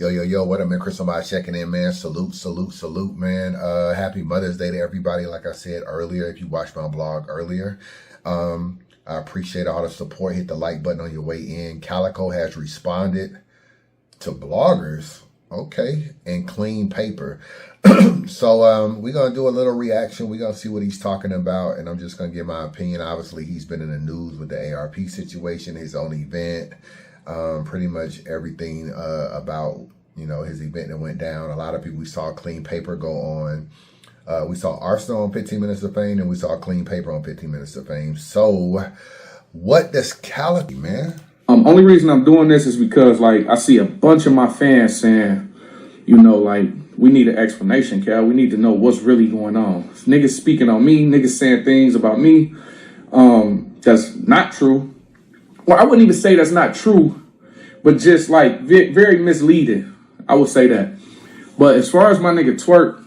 Yo, what up, man? Chris, somebody checking in, man. Salute, man. Happy Mother's Day to everybody. Like I said earlier, if you watched my blog earlier, I appreciate all the support. Hit the like button on your way in. Calicoe has responded to bloggers, okay, and Qleen paper. So we're going to do a little reaction. We're going to see what he's talking about, and I'm just going to give my opinion. Obviously, he's been in the news with the ARP situation, his own event. Pretty much everything about, you know, his event that went down. A lot of people, we saw Qleen paper go on. We saw Arsenal on 15 Minutes of Fame, and we saw Qleen paper on 15 Minutes of Fame. So what does Calicoe, man? Only reason I'm doing this is because, like, I see a bunch of my fans saying, you know, like, we need an explanation, Cal. We need to know what's really going on. Niggas speaking on me, niggas saying things about me that's not true. Well, I wouldn't even say that's not true, but just like very misleading. I would say that. But as far as my nigga Twerk,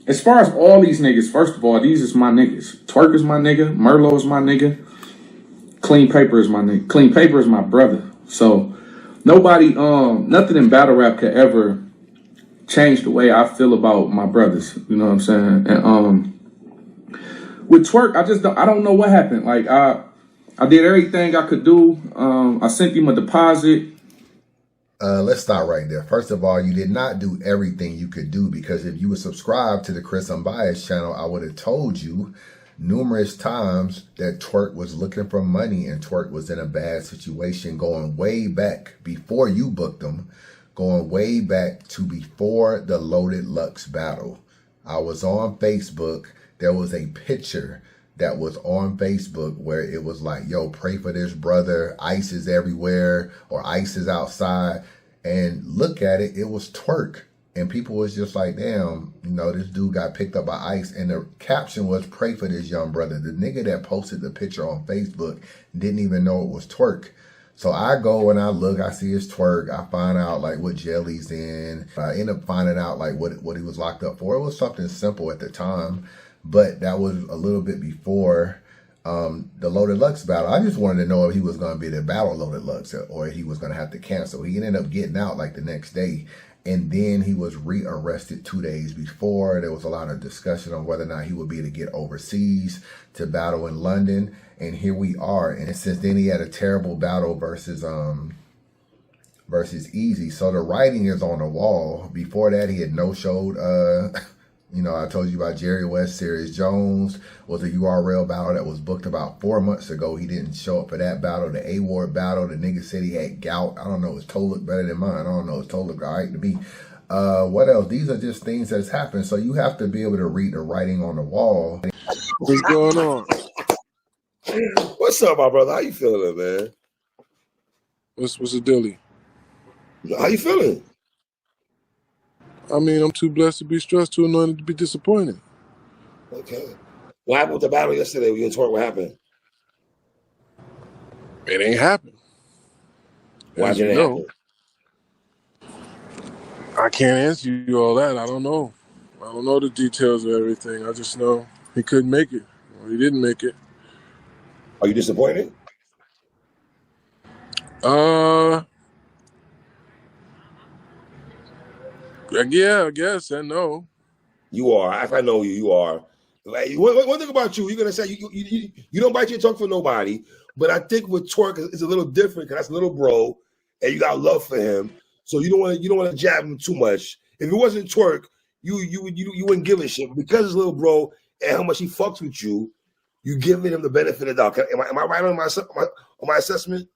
as far as all these niggas, first of all, these is my niggas. Twerk is my nigga. Merlot is my nigga. Qleen paper is my nigga. Qleen paper is my brother. So nobody, nothing in battle rap could ever change the way I feel about my brothers. You know what I'm saying? And with Twerk, I don't know what happened. Like I did everything I could do. I sent him a deposit. Let's start right there. First of all, you did not do everything you could do, because if you were subscribed to the Chris Unbiased channel, I would have told you numerous times that Twerk was looking for money and Twerk was in a bad situation going way back before you booked him, going way back to before the Loaded Lux battle. I was on Facebook. There was a picture that was on Facebook where it was like, yo, pray for this brother. ICE is everywhere, or ICE is outside. And look at it, it was Twerk. And people was just like, damn, you know, this dude got picked up by ICE. And the caption was, pray for this young brother. The nigga that posted the picture on Facebook didn't even know it was Twerk. So I go and I look, I see it's Twerk. I find out like what jail he's in. I end up finding out like what he was locked up for. It was something simple at the time, but that was a little bit before the Loaded Lux battle. I just wanted to know if he was going to be the battle Loaded Lux or he was going to have to cancel. He ended up getting out like the next day, and then he was re-arrested 2 days before. There was a lot of discussion on whether or not he would be able to get overseas to battle in London, and here we are. And since then, he had a terrible battle versus Easy. So the writing is on the wall. Before that, he had no-showed. You know, I told you about Jerry West. Serious Jones was a URL battle that was booked about 4 months ago. He didn't show up for that battle. The A-Ward battle, the nigga said he had gout. I don't know. His toe looked better than mine. I don't know. His toe looked all right to me. What else? These are just things that's happened. So you have to be able to read the writing on the wall. What's going on? What's up, my brother? How you feeling, man? What's the dilly? How you feeling? I mean, I'm too blessed to be stressed, too anointed to be disappointed. Okay. What happened with the battle yesterday with you and Twerk? What happened? It ain't happened. Why didn't it happen? I can't answer you all that. I don't know. I don't know the details of everything. I just know he couldn't make it, or he didn't make it. Are you disappointed? Yeah, I guess. I know. You are. If I know you, you are. Like, one thing about you, you're gonna say you don't bite your tongue for nobody. But I think with Twerk, it's a little different because that's a little bro, and you got love for him. So you don't want to jab him too much. If it wasn't Twerk, you wouldn't give a shit. Because it's little bro and how much he fucks with you, you giving him the benefit of the doubt. Am I right on my assessment?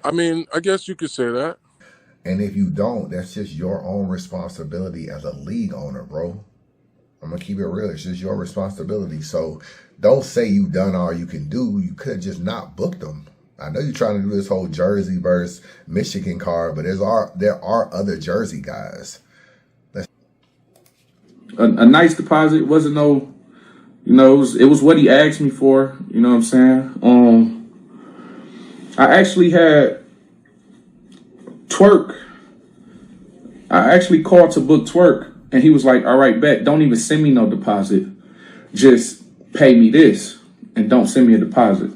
I mean, I guess you could say that. And if you don't, that's just your own responsibility as a league owner, bro. I'm going to keep it real. It's just your responsibility. So don't say you done all you can do. You could have just not booked them. I know you're trying to do this whole Jersey versus Michigan card, but there are other Jersey guys. A nice deposit. Wasn't no, you know, it was what he asked me for. You know what I'm saying? I actually had Twerk. I actually called to book Twerk, and he was like, all right, bet. Don't even send me no deposit. Just pay me this and don't send me a deposit.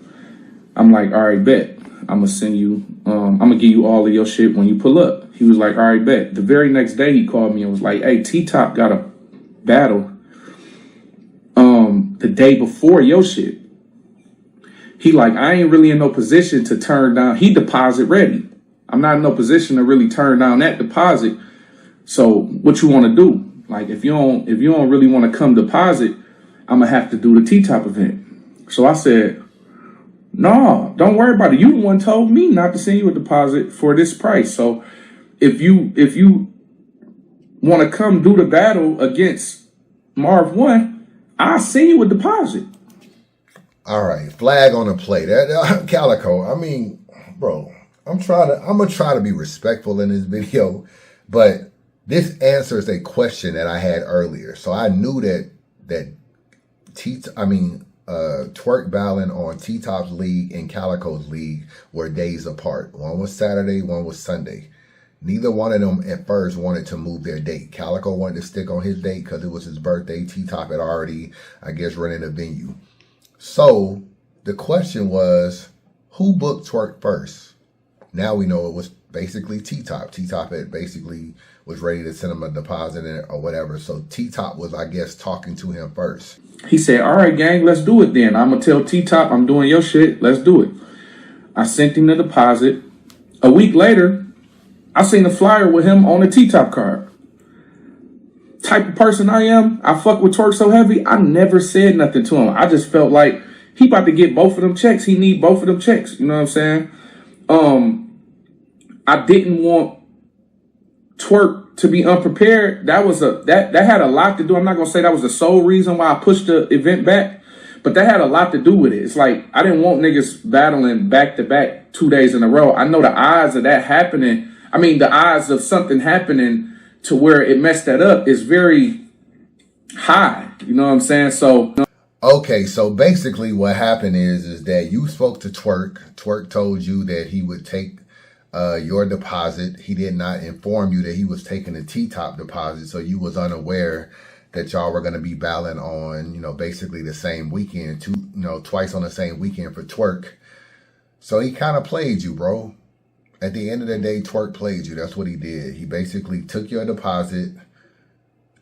I'm like, all right, bet. I'm going to send you I'm gonna give you all of your shit when you pull up. He was like, all right, bet. The very next day he called me and was like, hey, T-Top got a battle the day before your shit. He like, I ain't really in no position to turn down. He deposit ready. I'm not in no position to really turn down that deposit. So what you want to do? Like, if you don't really want to come deposit, I'm gonna have to do the T-Top event. So I said, no, don't worry about it. You the one told me not to send you a deposit for this price. So if you want to come do the battle against Marv 1, I'll send you a deposit. All right, flag on the play. That Calicoe. I mean, bro, I'm gonna try to be respectful in this video, but this answers a question that I had earlier. So I knew that Twerk battling on T-Top's league and Calicoe's league were days apart. One was Saturday, one was Sunday. Neither one of them at first wanted to move their date. Calicoe wanted to stick on his date because it was his birthday. T-Top had already, I guess, rented a venue. So the question was, who booked Twerk first? Now we know it was basically T-Top. T-Top had basically was ready to send him a deposit or whatever. So T-Top was, I guess, talking to him first. He said, all right, gang, let's do it then. I'm going to tell T-Top I'm doing your shit. Let's do it. I sent him the deposit. A week later, I seen a flyer with him on the T-Top card. Type of person I am, I fuck with Twerk so heavy, I never said nothing to him. I just felt like he about to get both of them checks. He need both of them checks. You know what I'm saying? I didn't want Twerk to be unprepared. That had a lot to do. I'm not gonna say that was the sole reason why I pushed the event back, but that had a lot to do with it. It's like I didn't want niggas battling back to back 2 days in a row. I know the odds of that happening. I mean, the odds of something happening to where it messed that up is very high. You know what I'm saying? So. Okay, so basically what happened is that you spoke to Twerk. Twerk told you that he would take your deposit. He did not inform you that he was taking the T-Top deposit, so you was unaware that y'all were going to be battling on, basically the same weekend, twice on the same weekend for Twerk. So he kind of played you, bro. At the end of the day, Twerk played you. That's what he did. He basically took your deposit,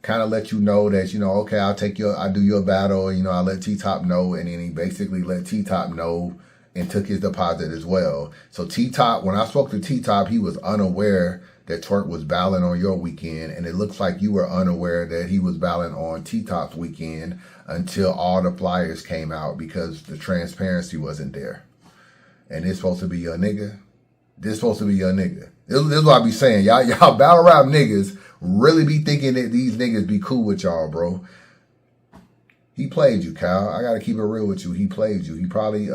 kind of let you know that, okay, I'll do your battle, I'll let T-Top know, and then he basically let T-Top know and took his deposit as well. So T-Top, when I spoke to T-Top, he was unaware that Twerk was battling on your weekend, and it looks like you were unaware that he was battling on T-Top's weekend until all the flyers came out because the transparency wasn't there. And it's supposed to be your nigga. This supposed to be your nigga. This is what I be saying. Y'all battle rap niggas really be thinking that these niggas be cool with y'all, bro. He played you, Kyle. I got to keep it real with you. He played you. He probably,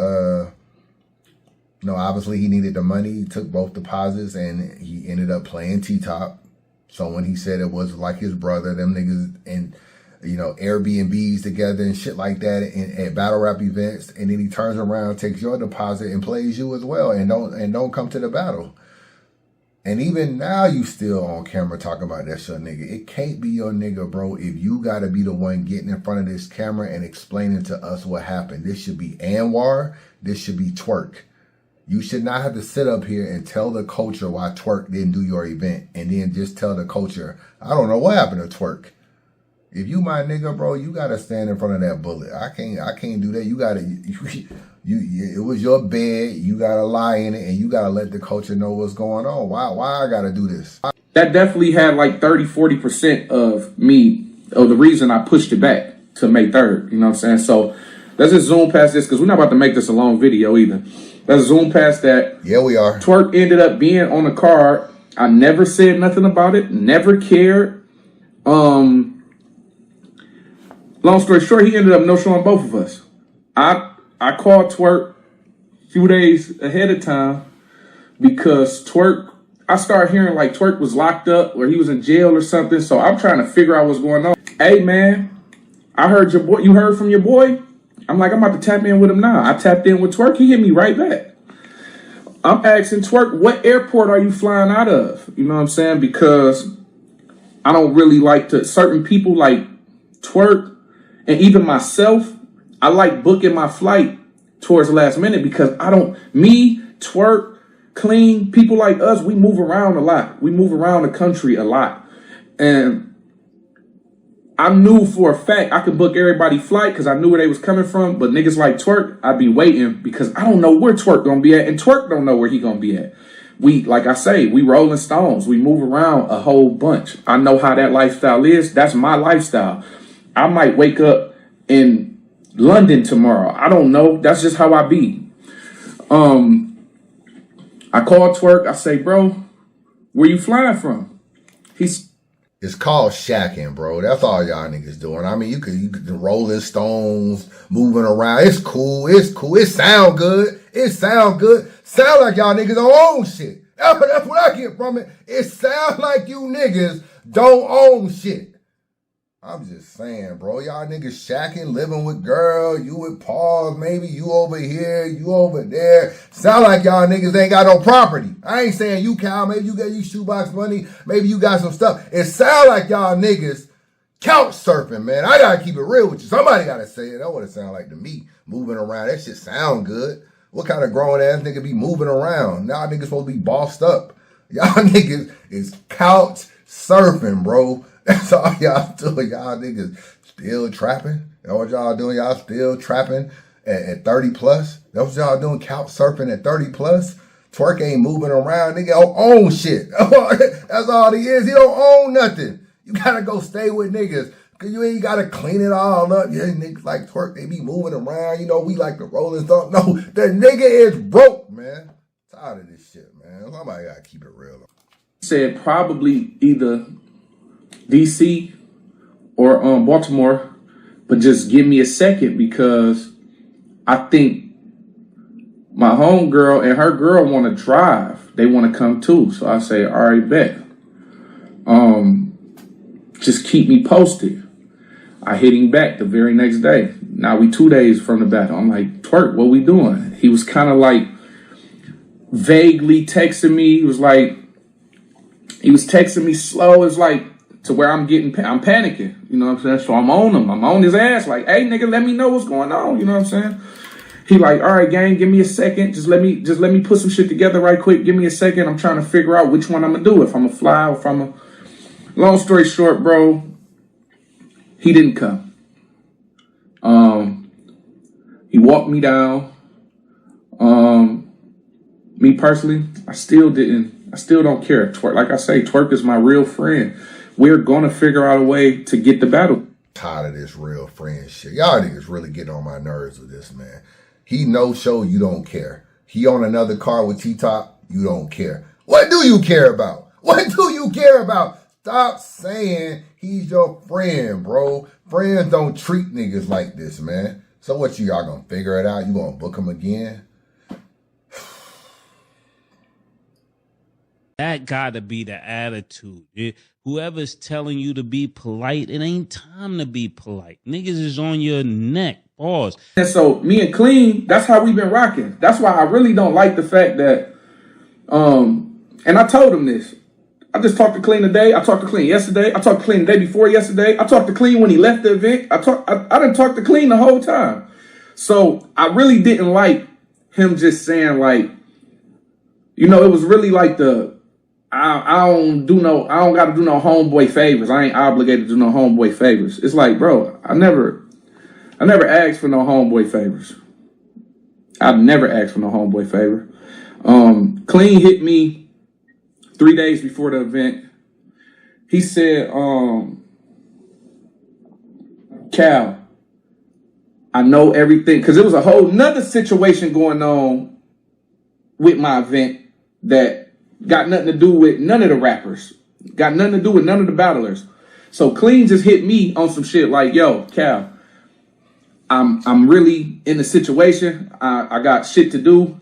obviously he needed the money. He took both deposits and he ended up playing T-Top. So when he said it was like his brother, them niggas and, Airbnbs together and shit like that at battle rap events, and then he turns around, takes your deposit and plays you as well and don't come to the battle. And even now you still on camera talking about that's your nigga. It can't be your nigga, bro, if you got to be the one getting in front of this camera and explaining to us what happened. This should be Anwar. This should be Twerk. You should not have to sit up here and tell the culture why Twerk didn't do your event and then just tell the culture, I don't know what happened to Twerk. If you my nigga, bro, you got to stand in front of that bullet. I can't do that. You got to, it was your bed. You got to lie in it and you got to let the culture know what's going on. Why I got to do this? That definitely had like 30-40% of the reason I pushed it back to May 3rd. You know what I'm saying? So let's just zoom past this because we're not about to make this a long video either. Let's zoom past that. Yeah, we are. Twerk ended up being on the card. I never said nothing about it. Never cared. Long story short, he ended up no-showing both of us. I called Twerk a few days ahead of time because I started hearing like Twerk was locked up or he was in jail or something. So I'm trying to figure out what's going on. Hey, man, I heard you heard from your boy? I'm like, I'm about to tap in with him now. I tapped in with Twerk. He hit me right back. I'm asking Twerk, what airport are you flying out of? You know what I'm saying? Because I don't really like certain people like Twerk and even myself, I like booking my flight towards the last minute because Twerk, Qleen, people like us, we move around a lot. We move around the country a lot. And I knew for a fact I could book everybody flight because I knew where they was coming from. But niggas like Twerk, I'd be waiting because I don't know where Twerk gonna be at, and Twerk don't know where he gonna be at. We, like I say, we rolling stones. We move around a whole bunch. I know how that lifestyle is. That's my lifestyle. I might wake up in London tomorrow. I don't know. That's just how I be. I call Twerk. I say, bro, where you flying from? It's called shacking, bro. That's all y'all niggas doing. I mean, you could Rolling Stones, moving around. It's cool. It's cool. It sound good. It sound good. Sound like y'all niggas don't own shit. That's what I get from it. It sound like you niggas don't own shit. I'm just saying, bro. Y'all niggas shacking, living with girl. You with Paul, maybe you over here, you over there. Sound like y'all niggas ain't got no property. I ain't saying you, Cal. Maybe you got you shoebox money. Maybe you got some stuff. It sound like y'all niggas couch surfing, man. I gotta keep it real with you. Somebody gotta say it. That's what it sound like to me. Moving around. That shit sound good. What kind of grown ass nigga be moving around? Y'all niggas supposed to be bossed up. Y'all niggas is couch surfing, bro. That's all y'all doing. Y'all niggas still trapping. That's what y'all doing. Y'all still trapping at 30 plus. That's what y'all doing. Couch surfing at 30 plus. Twerk ain't moving around. Nigga don't own shit. That's all he is. He don't own nothing. You gotta go stay with niggas. Cause you ain't gotta clean it all up. Yeah, niggas like Twerk, they be moving around. You know, we like the Rolling Stones. No, the nigga is broke, man. Tired of this shit, man. Somebody gotta keep it real. Said probably either DC or Baltimore, but just give me a second because I think my homegirl and her girl want to drive. They want to come too. So I say, all right, bet. Just keep me posted. I hit him back the very next day. Now we 2 days from the battle. I'm like, Twerk, what we doing? He was kind of like vaguely texting me. He was texting me slow. It's like to where I'm panicking. You know what I'm saying? So I'm on him. I'm on his ass. Like, hey, nigga, let me know what's going on. You know what I'm saying? He like, all right, gang, give me a second. Just let me put some shit together right quick. Give me a second. I'm trying to figure out which one I'm gonna do. If I'm gonna fly or if I'm gonna. Long story short, bro, he didn't come. He walked me down. Me personally, I still don't care. Twerk, like I say, Twerk is my real friend. We're gonna figure out a way to get the battle. Tired of this real friend shit. Y'all niggas really getting on my nerves with this, man. He no show, you don't care. He on another car with T-Top, you don't care. What do you care about? What do you care about? Stop saying he's your friend, bro. Friends don't treat niggas like this, man. So what, y'all gonna figure it out? You gonna book him again? That gotta be the attitude. Whoever's telling you to be polite, it ain't time to be polite. Niggas is on your neck. Pause. And so me and Qleen, that's how we've been rocking. That's why I really don't like the fact that, and I told him this. I just talked to Qleen today. I talked to Qleen yesterday. I talked to Qleen the day before yesterday. I talked to Qleen when he left the event. I didn't talk to Qleen the whole time. So I really didn't like him just saying like, you know, it was really like I don't got to do no homeboy favors. I ain't obligated to do no homeboy favors. It's like, bro, I never asked for no homeboy favors. I've never asked for no homeboy favor. Qleen hit me 3 days before the event. He said, Cal, I know everything. Because there was a whole nother situation going on with my event that got nothing to do with none of the rappers. Got nothing to do with none of the battlers. So Qleen just hit me on some shit like, yo, Cal, I'm really in the situation. I got shit to do.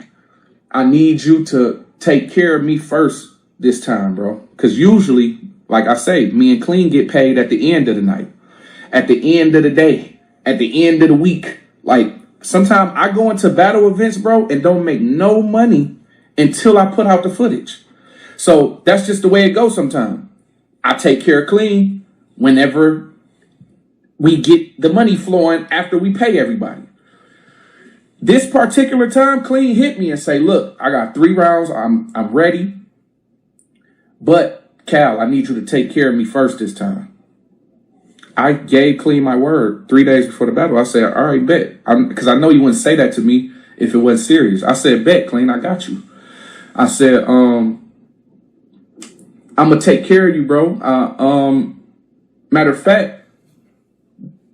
I need you to take care of me first this time, bro. Because usually, like I say, me and Qleen get paid at the end of the night, at the end of the day, at the end of the week. Like, sometimes I go into battle events, bro, and don't make no money until I put out the footage. So that's just the way it goes sometimes. I take care of Qleen whenever we get the money flowing after we pay everybody. This particular time, Qleen hit me and say, look, I got 3 rounds. I'm ready. But, Cal, I need you to take care of me first this time. I gave Qleen my word 3 days before the battle. I said, all right, bet. Because I know you wouldn't say that to me if it wasn't serious. I said, bet, Qleen, I got you. I said, I'm going to take care of you, bro. Matter of fact,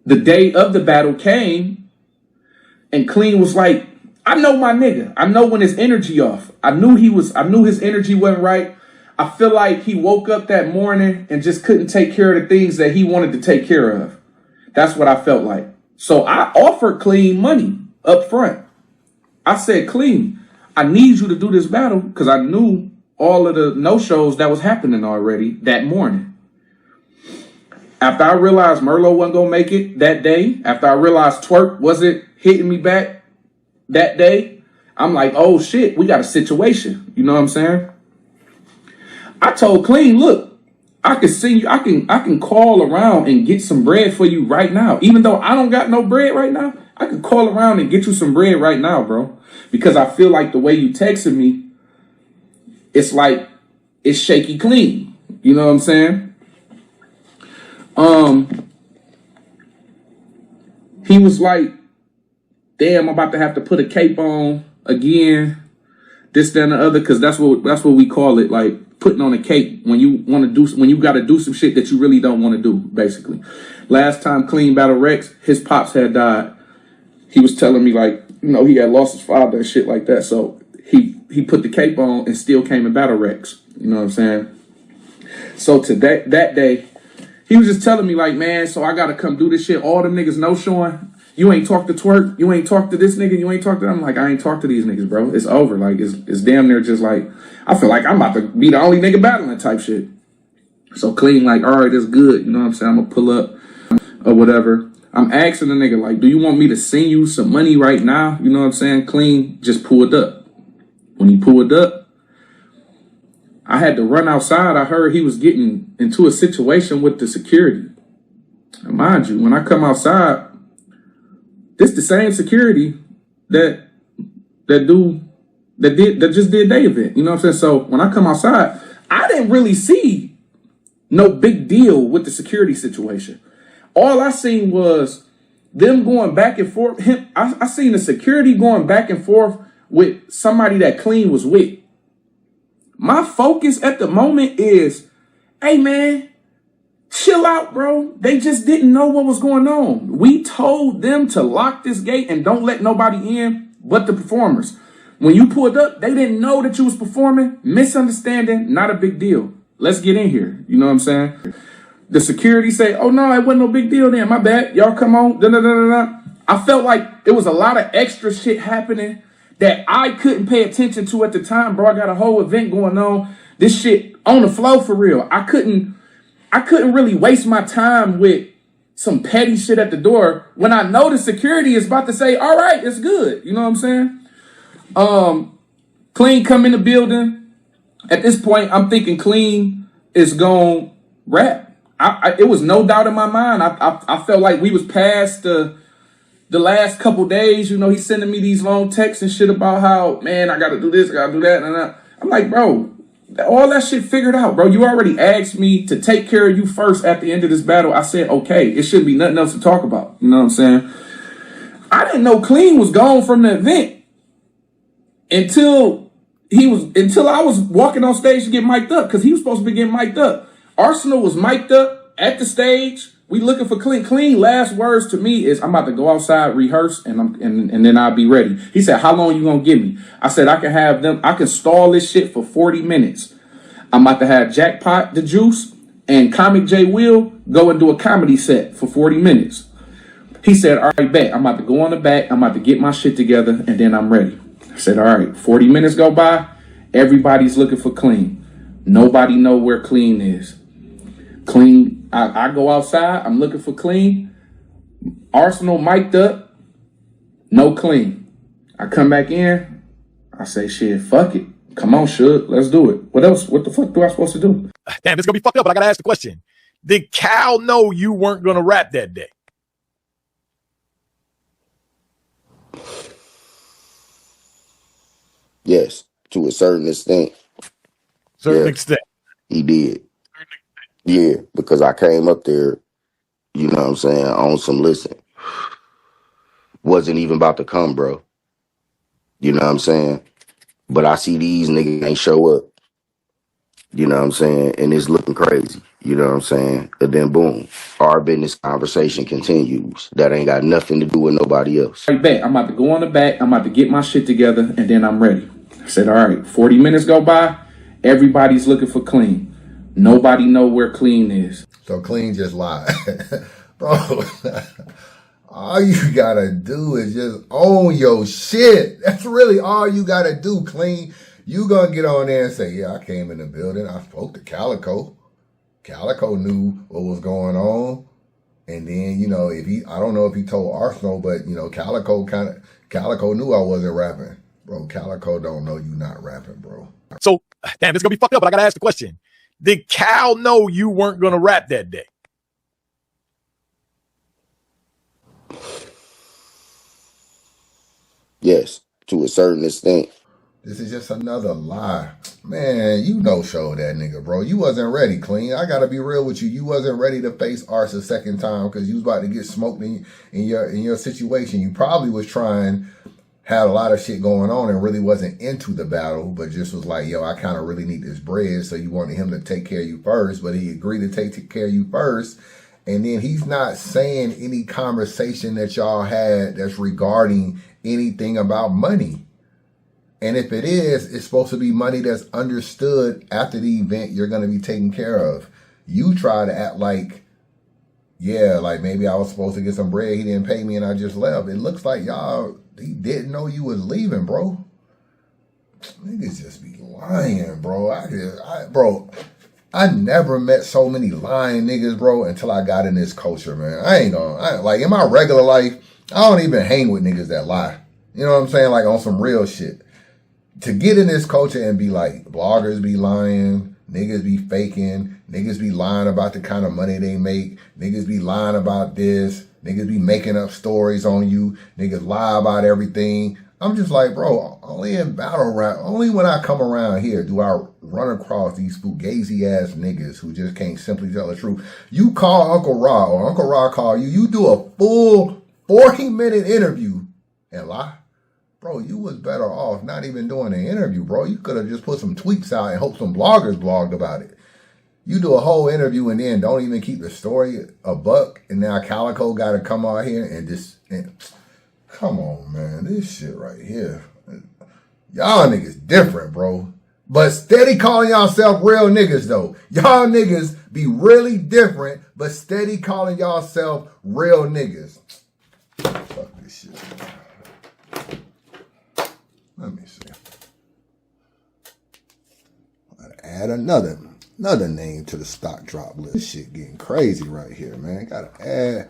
the day of the battle came, and Qleen was like, I know my nigga. I know when his energy off. I knew his energy wasn't right. I feel like he woke up that morning and just couldn't take care of the things that he wanted to take care of. That's what I felt like. So I offered Qleen money up front. I said, Qleen, I need you to do this battle, because I knew all of the no-shows that was happening already that morning. After I realized Merlot wasn't going to make it that day, after I realized Twerk wasn't hitting me back that day, I'm like, oh shit, we got a situation. You know what I'm saying? I told Qleen, look, I can send you, I can call around and get some bread for you right now. Even though I don't got no bread right now, I can call around and get you some bread right now, bro. Because I feel like the way you texted me, it's like, it's shaky clean. You know what I'm saying? He was like, damn, I'm about to have to put a cape on again, this, that, and the other, because that's what we call it, like putting on a cape when you want to do, when you got to do some shit that you really don't want to do, basically. Last time Qleen battled Rex, his pops had died. He was telling me, like, you know, he had lost his father and shit like that, so he put the cape on and still came and battled Rex. You know what I'm saying? So to that day, he was just telling me, like, man, so I got to come do this shit. All the niggas no showing. You ain't talk to Twerk. You ain't talk to this nigga. You ain't talk to them. I'm like, I ain't talk to these niggas, bro. It's over. Like, it's damn near just like, I feel like I'm about to be the only nigga battling type shit. So Qleen like, all right, that's good. You know what I'm saying? I'm going to pull up or whatever. I'm asking the nigga, like, do you want me to send you some money right now? You know what I'm saying? Qleen just pulled up. When he pulled up, I had to run outside. I heard he was getting into a situation with the security. And mind you, when I come outside, this the same security that just did their event. You know what I'm saying? So when I come outside, I didn't really see no big deal with the security situation. All I seen was them going back and forth. I seen the security going back and forth with somebody that Qleen was with. My focus at the moment is, hey man, chill out, bro. They just didn't know what was going on. We told them to lock this gate and don't let nobody in but the performers. When you pulled up, they didn't know that you was performing. Misunderstanding, not a big deal. Let's get in here. You know what I'm saying? The security say, oh no, it wasn't no big deal then. My bad. Y'all come on. Da-da-da-da-da. I felt like it was a lot of extra shit happening that I couldn't pay attention to at the time, bro. I got a whole event going on. This shit on the flow for real. I couldn't really waste my time with some petty shit at the door when I know the security is about to say, all right, it's good. You know what I'm saying? Qleen come in the building. At this point, I'm thinking Qleen is going to rap. It was no doubt in my mind. I felt like we was past the last couple days. You know, he's sending me these long texts and shit about how, man, I got to do this, I got to do that. And I'm like, bro, all that shit figured out, bro. You already asked me to take care of you first at the end of this battle. I said, okay, it shouldn't be nothing else to talk about. You know what I'm saying? I didn't know Qleen was gone from the event until I was walking on stage to get mic'd up, because he was supposed to be getting mic'd up. Arsenal was mic'd up at the stage. We looking for Qleen. Qleen last words to me is, I'm about to go outside, rehearse, and then I'll be ready. He said, how long you gonna give me? I said, I can stall this shit for 40 minutes. I'm about to have Jackpot the Juice and Comic J Will go and do a comedy set for 40 minutes. He said, all right, bet. I'm about to go on the back. I'm about to get my shit together, and then I'm ready. I said, all right, 40 minutes go by. Everybody's looking for Qleen. Nobody know where Qleen is. Qleen, I go outside. I'm looking for Qleen. Arsenal mic'd up. No Qleen. I come back in. I say, shit, fuck it. Come on, Suge. Let's do it. What else? What the fuck do I supposed to do? Damn, this is going to be fucked up, but I got to ask the question. Did Cal know you weren't going to rap that day? Yes, to a certain extent. Certain Yeah, extent. he did. Yeah, because I came up there, you know what I'm saying, on some listen. Wasn't even about to come, bro. You know what I'm saying? But I see these niggas ain't show up. You know what I'm saying? And it's looking crazy. You know what I'm saying? And then boom, our business conversation continues. That ain't got nothing to do with nobody else. Right back. I'm about to go on the back. I'm about to get my shit together, and then I'm ready. I said, all right, 40 minutes go by. Everybody's looking for Qleen. Nobody know where Qleen is. So Qleen just lied. Bro, all you gotta do is just own your shit. That's really all you gotta do, Qleen. You gonna get on there and say, yeah, I came in the building. I spoke to Calicoe. Calicoe knew what was going on. And then, you know, I don't know if he told Arsenal, but, you know, Calicoe knew I wasn't rapping. Bro, Calicoe don't know you not rapping, bro. So, damn, it's going to be fucked up, but I got to ask the question. Did Cal know you weren't going to rap that day? Yes, to a certain extent. This is just another lie. Man, you no-show that nigga, bro. You wasn't ready, Qleen. I gotta be real with you. You wasn't ready to face Arse a second time because you was about to get smoked in your situation. You probably was had a lot of shit going on and really wasn't into the battle, but just was like, yo, I kind of really need this bread. So you wanted him to take care of you first, but he agreed to take care of you first. And then he's not saying any conversation that y'all had that's regarding anything about money. And if it is, it's supposed to be money that's understood after the event you're going to be taken care of. You try to act like, yeah, like maybe I was supposed to get some bread. He didn't pay me and I just left. It looks like he didn't know you was leaving, bro. Niggas just be lying, bro. I never met so many lying niggas, bro, until I got in this culture, man. Like in my regular life, I don't even hang with niggas that lie. You know what I'm saying? Like on some real shit. To get in this culture and be like, bloggers be lying, niggas be faking, niggas be lying about the kind of money they make, niggas be lying about this, niggas be making up stories on you, niggas lie about everything. I'm just like, bro, only in battle rap, only when I come around here do I run across these fugazi ass niggas who just can't simply tell the truth. You call Uncle Ra or Uncle Ra call you, you do a full 40-minute interview and lie. Bro, you was better off not even doing an interview, bro. You could have just put some tweets out and hope some bloggers blogged about it. You do a whole interview and then don't even keep the story a buck, and now Calicoe got to come out here and come on, man. This shit right here. Y'all niggas different, bro. But steady calling y'allself real niggas, though. Y'all niggas be really different, but steady calling y'allself real niggas. Fuck this shit, man. Let me see. I'll add another name to the stock drop list. This shit getting crazy right here, man. Gotta add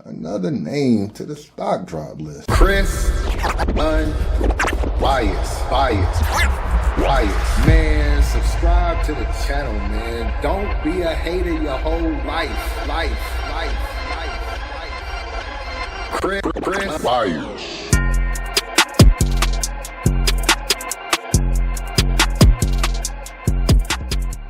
another name to the stock drop list. Chris Bias. Man, subscribe to the channel, man. Don't be a hater your whole life. Chris Bias.